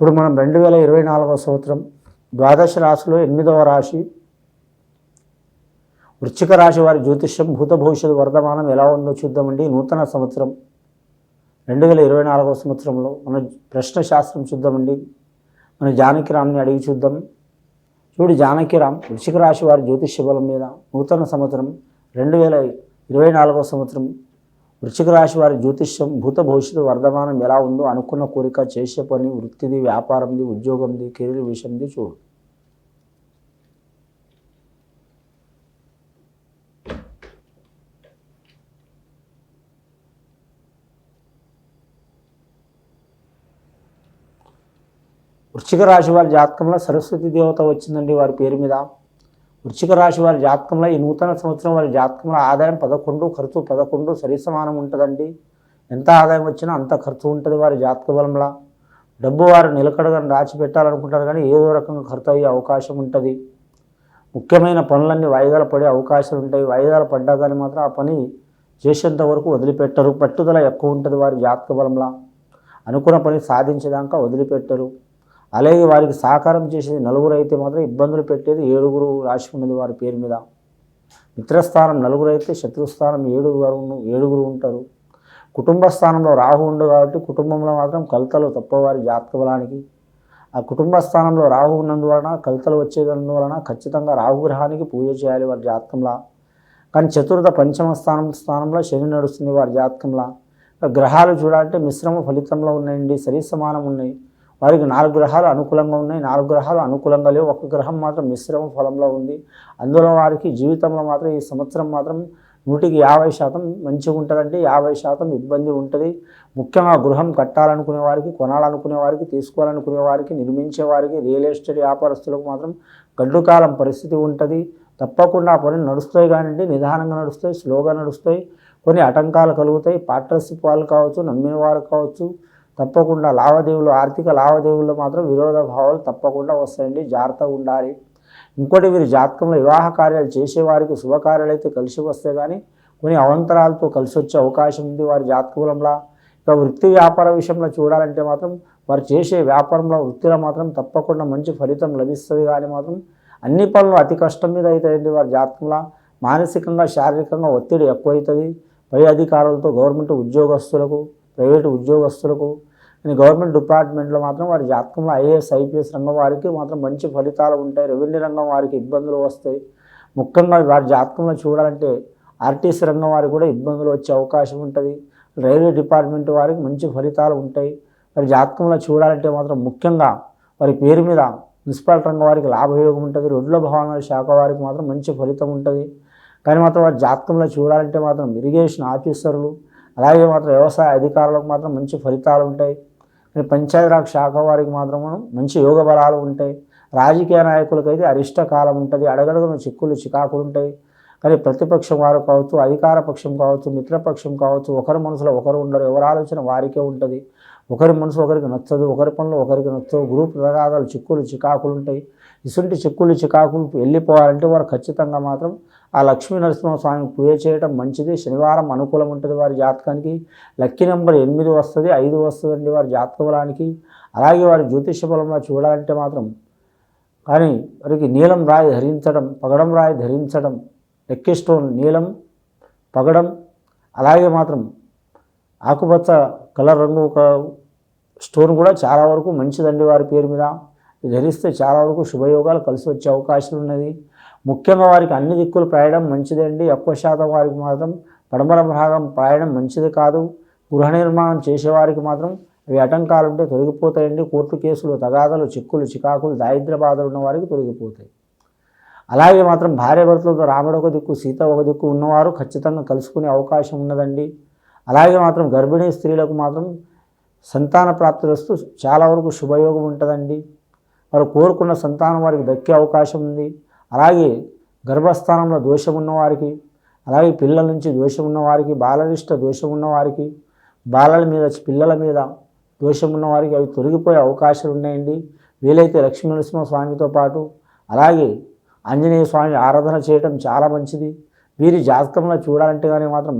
ఇప్పుడు మనం 2024వ సంవత్సరం ద్వాదశ రాశిలో 8వ రాశి వృశ్చిక రాశి వారి జ్యోతిష్యం భూత భవిష్యత్తు వర్ధమానం ఎలా ఉందో చూద్దామండి. నూతన సంవత్సరం 2024వ సంవత్సరంలో మన ప్రశ్న శాస్త్రం చూద్దామండి. మన జానకిరామ్ని అడిగి చూద్దాం. చూడు జానకిరామ్ వృశ్చిక రాశి వారి జ్యోతిష్య బలం మీద నూతన సంవత్సరం 2024వ సంవత్సరం వృశ్చిక రాశి వారి జ్యోతిష్యం భూత భవిష్యత్తు వర్ధమానం ఎలా ఉందో, అనుకున్న కోరిక, చేసే పని, వృత్తిది, వ్యాపారంది, ఉద్యోగంది, కెరీర్ విషయంది చూడు. వృశ్చిక రాశి వారి జాతకంలో సరస్వతి దేవత వచ్చిందండి వారి పేరు మీద. వృశ్చిక రాశి వారి జాతకంలో ఈ నూతన సంవత్సరం వారి జాతకంలో ఆదాయం 11, ఖర్చు 11 సరిసమానం ఉంటుందండి. ఎంత ఆదాయం వచ్చినా అంత ఖర్చు ఉంటుంది వారి జాతక బలంలో. డబ్బు వారు నిలకడగా దాచిపెట్టాలనుకుంటారు కానీ ఏదో రకంగా ఖర్చు అయ్యే అవకాశం ఉంటుంది. ముఖ్యమైన పనులన్నీ వాయిదాలు పడే అవకాశాలు ఉంటాయి. వాయిదాలు పడ్డా కానీ మాత్రం ఆ పని చేసేంత వరకు వదిలిపెట్టరు. పట్టుదల ఎక్కువ ఉంటుంది వారి జాతక బలంలో. అనుకున్న పని సాధించేదాకా వదిలిపెట్టరు. అలాగే వారికి సహకారం చేసేది నలుగురు అయితే మాత్రం ఇబ్బందులు పెట్టేది 7 రాశి ఉన్నది వారి పేరు మీద. మిత్రస్థానం 4 అయితే శత్రుస్థానం 7 ఉంటారు. కుటుంబ స్థానంలో రాహు ఉండు కాబట్టి కుటుంబంలో మాత్రం కలతలు తప్పవారి జాతక బలానికి. ఆ కుటుంబ స్థానంలో రాహు ఉన్నందువలన కలతలు వచ్చేదందువలన ఖచ్చితంగా రాహుగ్రహానికి పూజ చేయాలి వారి జాతకంలో. కానీ చతుర్థ పంచమ స్థానంలో శని నడుస్తుంది వారి జాతకంలో. గ్రహాలు చూడాలంటే మిశ్రమ ఫలితంలో ఉన్నాయండి, సరిసమానం ఉన్నాయి. వారికి 4 గ్రహాలు అనుకూలంగా ఉన్నాయి, 4 గ్రహాలు అనుకూలంగా లేవు. ఒక గ్రహం మాత్రం మిశ్రమ ఫలంలో ఉంది. అందులో వారికి జీవితంలో మాత్రం ఈ సంవత్సరం మాత్రం 100% మంచిగా ఉంటుందండి, 50% ఇబ్బంది ఉంటుంది. ముఖ్యంగా గృహం కట్టాలనుకునే వారికి, కొనాలనుకునే వారికి, తీసుకోవాలనుకునే వారికి, నిర్మించే వారికి, రియల్ ఎస్టేట్ వ్యాపారస్తులకు మాత్రం గడ్డుకాలం పరిస్థితి ఉంటుంది. తప్పకుండా పని నడుస్తాయి కానివ్వండి, నిదానంగా నడుస్తాయి, స్లోగా నడుస్తాయి. కొన్ని ఆటంకాలు కలుగుతాయి. పార్ట్నర్షిప్ వాళ్ళు కావచ్చు, నమ్మిన వారు కావచ్చు, తప్పకుండా లావాదేవీలు, ఆర్థిక లావాదేవీల్లో మాత్రం విరోధ భావాలు తప్పకుండా వస్తాయండి, జాగ్రత్తగా ఉండాలి. ఇంకోటి వీరి జాతకంలో వివాహ కార్యాలు చేసేవారికి శుభకార్యాలు అయితే కలిసి వస్తే కానీ కొన్ని అవంతరాలతో కలిసి వచ్చే అవకాశం ఉంది వారి జాతక బలంలో. ఇక వృత్తి వ్యాపార విషయంలో చూడాలంటే మాత్రం వారు చేసే వ్యాపారంలో, వృత్తిలో మాత్రం తప్పకుండా మంచి ఫలితం లభిస్తుంది. కానీ మాత్రం అన్ని పనులు అతి కష్టం మీద అవుతాయండి వారి జాతకంలో. మానసికంగా, శారీరకంగా ఒత్తిడి ఎక్కువవుతుంది. పై అధికారులతో, గవర్నమెంట్ ఉద్యోగస్తులకు, ప్రైవేటు ఉద్యోగస్తులకు, గవర్నమెంట్ డిపార్ట్మెంట్లో మాత్రం వారి జాతకంలో ఐఏఎస్, ఐపీఎస్ రంగం వారికి మాత్రం మంచి ఫలితాలు ఉంటాయి. రెవెన్యూ రంగం వారికి ఇబ్బందులు వస్తాయి. ముఖ్యంగా వారి జాతకంలో చూడాలంటే ఆర్టీసీ రంగం వారికి కూడా ఇబ్బందులు వచ్చే అవకాశం ఉంటుంది. రైల్వే డిపార్ట్మెంట్ వారికి మంచి ఫలితాలు ఉంటాయి. వారి జాతకంలో చూడాలంటే మాత్రం ముఖ్యంగా వారి పేరు మీద మున్సిపాలిటీ రంగం వారికి లాభయోగం ఉంటుంది. రోడ్ల భవనాల శాఖ వారికి మాత్రం మంచి ఫలితం ఉంటుంది. కానీ మాత్రం వారి జాతకంలో చూడాలంటే మాత్రం ఇరిగేషన్ ఆఫీసర్లు, అలాగే మాత్రం వ్యవసాయ అధికారులకు మాత్రం మంచి ఫలితాలు ఉంటాయి. కానీ పంచాయతీరాజ్ శాఖ వారికి మాత్రం మంచి యోగ బలాలు ఉంటాయి. రాజకీయ నాయకులకైతే అరిష్టకాలం ఉంటుంది. అడగడుగున చిక్కులు, చికాకులు ఉంటాయి. కానీ ప్రతిపక్షం వారు కావచ్చు, అధికార పక్షం కావచ్చు, మిత్రపక్షం కావచ్చు, ఒకరి మనసులో ఒకరు ఉండరు. ఎవరి ఆలోచన వారికే ఉంటుంది. ఒకరి మనసు ఒకరికి నచ్చదు, ఒకరి పనులు ఒకరికి నచ్చవు. గ్రూప్ తగాదాలు, చిక్కులు, చికాకులు ఉంటాయి. ఇటువంటి చిక్కులు, చికాకులు వెళ్ళిపోవాలంటే వారు ఖచ్చితంగా మాత్రం ఆ లక్ష్మీ నరసింహస్వామికి పూజ చేయడం మంచిది. శనివారం అనుకూలం ఉంటుంది వారి జాతకానికి. లక్కీ నెంబర్ 8 వస్తుంది, 5 వస్తుందండి వారి జాతక బలానికి. అలాగే వారి జ్యోతిష బలంలో చూడాలంటే మాత్రం కానీ వారికి నీలం రాయి ధరించడం, పగడం రాయి ధరించడం, లక్కీ స్టోన్ నీలం, పగడం, అలాగే మాత్రం ఆకుపచ్చ కలర్ రంగు ఒక స్టోన్ కూడా చాలా వరకు మంచిదండి వారి పేరు మీద. ధరిస్తే చాలా వరకు శుభయోగాలు కలిసి వచ్చే అవకాశం ఉన్నది. ముఖ్యంగా వారికి అన్ని దిక్కులు ప్రయాణం మంచిదండి. ఎక్కువ శాతం వారికి మాత్రం పడమర భాగం ప్రయాణం మంచిది కాదు. గృహ నిర్మాణం చేసేవారికి మాత్రం అవి ఆటంకాలు ఉంటే తొలగిపోతాయండి. కోర్టు కేసులు, తగాదాలు, చిక్కులు, చికాకులు, దారిద్ర్య బాధలు ఉన్న వారికి తొలగిపోతాయి. అలాగే మాత్రం భార్యాభర్తలతో రాముడు ఒక దిక్కు, సీత ఒక దిక్కు ఉన్నవారు ఖచ్చితంగా కలుసుకునే అవకాశం ఉన్నదండి. అలాగే మాత్రం గర్భిణీ స్త్రీలకు మాత్రం సంతాన ప్రాప్తి వస్తూ చాలా వరకు శుభయోగం ఉంటుందండి. వారు కోరుకున్న సంతానం వారికి దక్కే అవకాశం ఉంది. అలాగే గర్భస్థానంలో దోషం ఉన్నవారికి, అలాగే పిల్లల నుంచి దోషం ఉన్నవారికి, బాలనిష్ట దోషం ఉన్నవారికి, బాలల మీద, పిల్లల మీద దోషం ఉన్నవారికి అవి తొలగిపోయే అవకాశాలు ఉన్నాయండి. వీలైతే లక్ష్మీ నరసింహ స్వామితో పాటు అలాగే ఆంజనేయ స్వామి ఆరాధన చేయడం చాలా మంచిది. వీరి జాతకంలో చూడాలంటే కానీ మాత్రం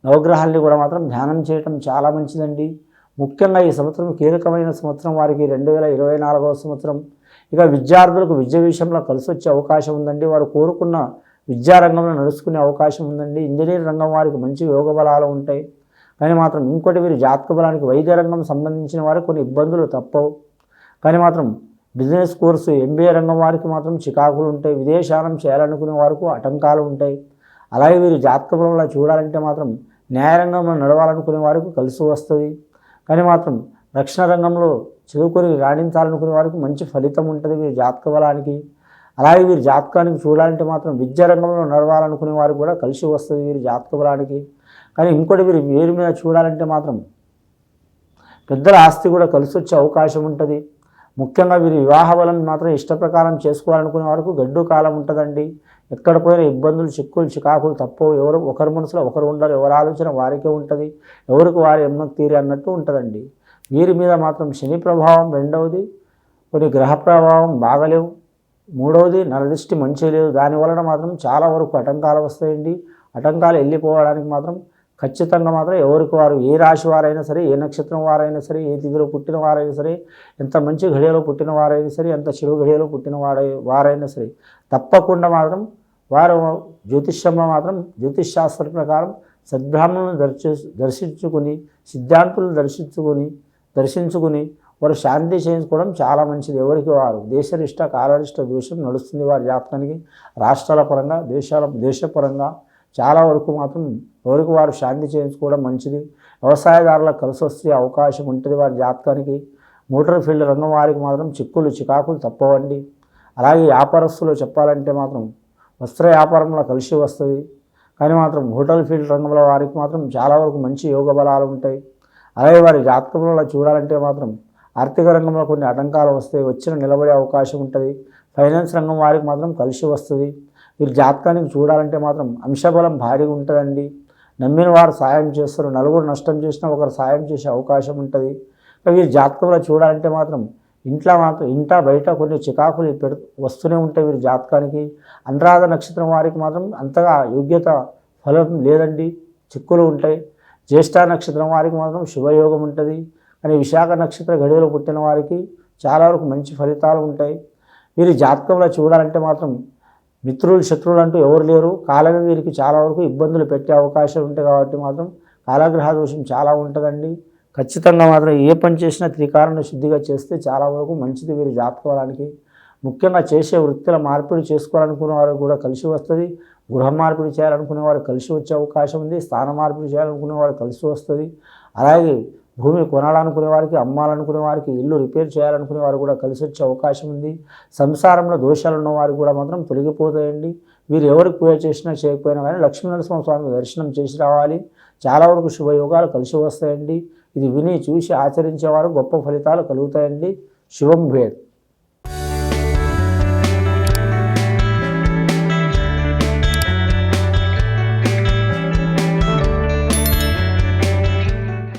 నవగ్రహాల్ని కూడా మాత్రం ధ్యానం చేయటం చాలా మంచిదండి. ముఖ్యంగా ఈ సంవత్సరం కీలకమైన సంవత్సరం వారికి 2024వ సంవత్సరం. ఇక విద్యార్థులకు విద్య విషయంలో కలిసి వచ్చే అవకాశం ఉందండి. వారు కోరుకున్న విద్యారంగంలో నడుచుకునే అవకాశం ఉందండి. ఇంజనీర్ రంగం వారికి మంచి యోగ బలాలు ఉంటాయి. కానీ మాత్రం ఇంకోటి వీరి జాతక బలానికి వైద్య రంగం సంబంధించిన వారికి కొన్ని ఇబ్బందులు తప్పవు. కానీ మాత్రం బిజినెస్ కోర్సు ఎంబీఏ రంగం వారికి మాత్రం చికాకులు ఉంటాయి. విదేశాలను చేయాలనుకునే వారికి ఆటంకాలు ఉంటాయి. అలాగే వీరి జాతక బలంలో చూడాలంటే మాత్రం న్యాయరంగంలో నడవాలనుకునే వారికి కలిసి వస్తుంది. కానీ మాత్రం రక్షణ రంగంలో చదువుకొని రాణించాలనుకునే వారికి మంచి ఫలితం ఉంటుంది వీరి జాతక బలానికి. అలాగే వీరి జాతకానికి చూడాలంటే మాత్రం విద్యా రంగంలో నడవాలనుకునే వారికి కూడా కలిసి వస్తుంది వీరి జాతక బలానికి. కానీ ఇంకోటి వీరి పేరు మీద చూడాలంటే మాత్రం పెద్దల ఆస్తి కూడా కలిసి వచ్చే అవకాశం ఉంటుంది. ముఖ్యంగా వీరి వివాహ బలం మాత్రం ఇష్టప్రకారం చేసుకోవాలనుకునే వారికి గడ్డు కాలం ఉంటుందండి. ఎక్కడ పోయినా ఇబ్బందులు చిక్కులు చికాకులు తప్పవు. ఎవరు ఒకరి మనసులో ఒకరు ఉండరు. ఎవరి ఆలోచన వారికే ఉంటుంది. ఎవరికి వారి ఎమ్మకు తీరి అన్నట్టు ఉంటుందండి. వీరి మీద మాత్రం శని ప్రభావం రెండవది, కొన్ని గ్రహ ప్రభావం బాగలేవు. మూడవది నరదృష్టి మంచి లేదు. దానివలన మాత్రం చాలా వరకు ఆటంకాలు వస్తాయండి. ఆటంకాలు వెళ్ళిపోవడానికి మాత్రం ఖచ్చితంగా మాత్రం ఎవరికి వారు ఏ రాశి వారైనా సరే, ఏ నక్షత్రం వారైనా సరే, ఏ తిథిలో పుట్టిన వారైనా సరే, ఎంత మంచి ఘడియలో పుట్టిన వారైనా సరే, ఎంత చెడు ఘడియలో పుట్టిన వారైనా సరే తప్పకుండా మాత్రం వారు జ్యోతిష్యంలో మాత్రం జ్యోతిష్ శాస్త్ర ప్రకారం సద్బ్రాహ్మణులను దర్శించుకుని సిద్ధాంతులను దర్శించుకుని వారు శాంతి చేయించుకోవడం చాలా మంచిది. ఎవరికి వారు దేశరిష్ట కాలరిష్ట దోషం నడుస్తుంది వారి జాతకానికి. రాష్ట్రాల పరంగా దేశపరంగా చాలా వరకు మాత్రం ఎవరికి వారు శాంతి చేయించుకోవడం మంచిది. వ్యవసాయదారులకు కలిసి వస్తే అవకాశం ఉంటుంది వారి జాతకానికి. మోటార్ ఫీల్డ్ రంగం వారికి మాత్రం చిక్కులు చికాకులు తప్పవండి. అలాగే వ్యాపారస్తులు చెప్పాలంటే మాత్రం వస్త్ర వ్యాపారంలో కలిసి వస్తుంది. కానీ మాత్రం హోటల్ ఫీల్డ్ రంగంలో వారికి మాత్రం చాలా వరకు మంచి యోగ బలాలు ఉంటాయి. అలాగే వారి జాతకంలో చూడాలంటే మాత్రం ఆర్థిక రంగంలో కొన్ని ఆటంకాలు వస్తాయి. వచ్చిన నిలబడే అవకాశం ఉంటుంది. ఫైనాన్స్ రంగం వారికి మాత్రం కలిసి వస్తుంది. వీరి జాతకానికి చూడాలంటే మాత్రం అంశబలం భారీగా ఉంటుందండి. నమ్మిన వారు సాయం చేస్తారు. నలుగురు నష్టం చేసినా ఒకరు సాయం చేసే అవకాశం ఉంటుంది. వీరి జాతకంలో చూడాలంటే మాత్రం ఇంట బయట కొన్ని చికాకులు వస్తూనే ఉంటాయి వీరి జాతకానికి. అనురాధ నక్షత్రం వారికి మాత్రం అంతగా యోగ్యత ఫలం లేదండి, చిక్కులు ఉంటాయి. జ్యేష్ఠ నక్షత్రం వారికి మాత్రం శుభయోగం ఉంటుంది. కానీ విశాఖ నక్షత్ర గడియలో పుట్టిన వారికి చాలా వరకు మంచి ఫలితాలు ఉంటాయి. వీరి జాతకంలో చూడాలంటే మాత్రం మిత్రులు శత్రువులు అంటూ ఎవరు లేరు. కాలమే వీరికి చాలా వరకు ఇబ్బందులు పెట్టే అవకాశం ఉంటాయి. కాబట్టి మాత్రం కాలగ్రహ దోషం చాలా ఉంటుందండి. ఖచ్చితంగా మాత్రం ఏ పని చేసినా త్రికారణ శుద్ధిగా చేస్తే చాలా వరకు మంచిది వీరి జాతకానికి. ముఖ్యంగా చేసే వృత్తిలో మార్పిడి చేసుకోవాలనుకునే వారికి కూడా కలిసి వస్తుంది. గృహ మార్పిడి చేయాలనుకునే వారు కలిసి వచ్చే అవకాశం ఉంది. స్థాన మార్పిడి చేయాలనుకునే వారు కలిసి వస్తుంది. అలాగే భూమి కొనాలనుకునే వారికి, అమ్మాలనుకునే వారికి, ఇల్లు రిపేర్ చేయాలనుకునే వారు కూడా కలిసి వచ్చే అవకాశం ఉంది. సంసారంలో దోషాలు ఉన్న వారికి కూడా మాత్రం తొలగిపోతాయండి. వీరు ఎవరికి పూజ చేసినా చేయకపోయినా కానీ లక్ష్మీనరసింహ స్వామి దర్శనం చేసి రావాలి. చాలా వరకు శుభయోగాలు కలిసి వస్తాయండి. ఇది విని చూసి ఆచరించేవారు గొప్ప ఫలితాలు కలుగుతాయండి. శుభం భేద్.